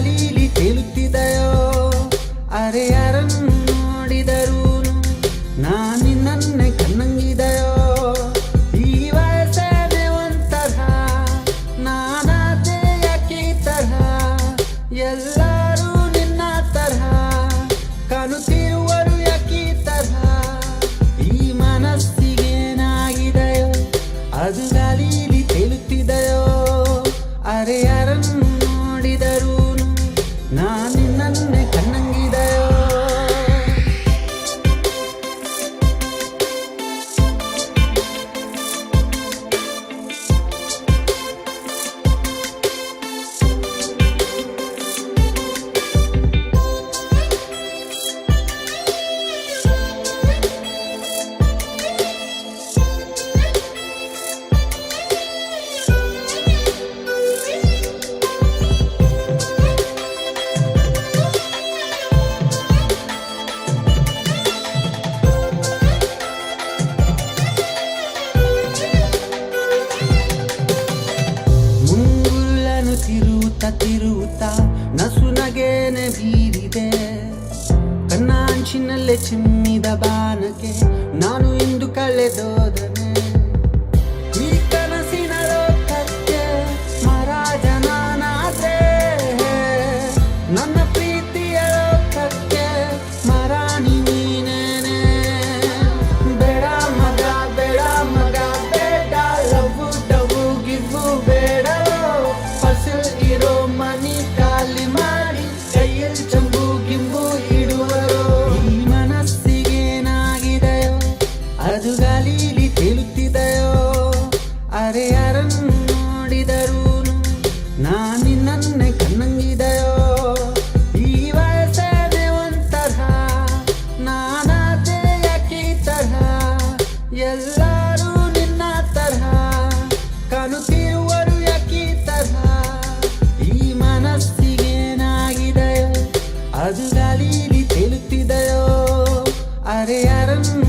ಗಾಲೀಲಿ ತೇಲುತ್ತಿದೆಯೋ ಅರೆ ಯಾರನ್ನು ನೋಡಿದರೂ ನಾನಿನ್ನೇ ಕಣ್ಣಂಗಿದೆಯೋ ಈ ವಯಸ್ಸೇನೆ ಒಂಥರ ನಾನಾದೆ ಯಾಕೆ ತರಹ ಎಲ್ಲರೂ ನಿನ್ನ ತರಹ ಕಾಣುತ್ತಿರುವರು ಯಾಕೆ ತರಹ ಈ ಮನಸ್ಸಿಗೇನಾಗಿದೆಯೋ ಅದು ಗಾಲೀಲಿ ತೇಲುತ್ತಿದೆಯೋ ಅರೆ ಯಾರನ್ನು ನೋಡಿದರೂ ನಾನಿನ್ನೇ ಕಣ್ಣಂಗಿದೆಯೋ ತಿರುವುತ್ತಾ ನಸುನಗೇನೆ ಬೀರಿದೆ ಕಣ್ಣಾಂಚಿನಲ್ಲೇ ಚಿಮ್ಮಿದ ಬಾನಕ್ಕೆ ನಾನು ಇಂದು ಕಳೆದೋದನೆ ಈ ಕನಸಿನ ಲೋಕಕ್ಕೆ ಮಹಾರಾಜನಾನಾದ್ರೆ ನನ್ನ ಪ್ರೀತಿಯ ಲೋಕಕ್ಕೆ ಮರಾಣಿ ನೀನೇನೆ ಬೇಡ ಮಗ ಬೇಡ ಮಗ ಬೇಡ ಲವ್ವು ಡವ್ವು ಗಿವ್ವು ಬೇಡ ಇರೋ ಮನಿ ಖಾಲಿ ಮಾಡಿ ಕೈಯಲ್ಲಿ ಚಂಬು ಗಿಂಬು ಇಡುವರು ಈ ಮನಸ್ಸಿಗೇನಾಗಿದೆಯೋ ಅದು ಗಾಲೀಲಿ ತೇಲುತ್ತಿದೆಯೋ ಅರೆ ಯಾರನ್ನು ನೋಡಿದರೂ ನಾನಿನ್ನೇ ಕಣ್ಣಂಗಿದೆಯೋ ಈ ವಯಸ್ಸೇನೆ ಒಂಥರ ನಾನಾದೆ ಯಾಕೆ ತರಹ ಎಲ್ಲರೂ ನಿನ್ನ ತರಹ ಕಾಣುತ್ತಿರುವರು ಯಾಕೆ ತರಹ ಈ ಮನಸ್ಸಿಗೇನಾಗಿದೆಯೋ ಅದು ಗಾಲೀಲಿ ತೇಲುತ್ತಿದೆಯೋ ಅರೆ ಯಾರನ್ನು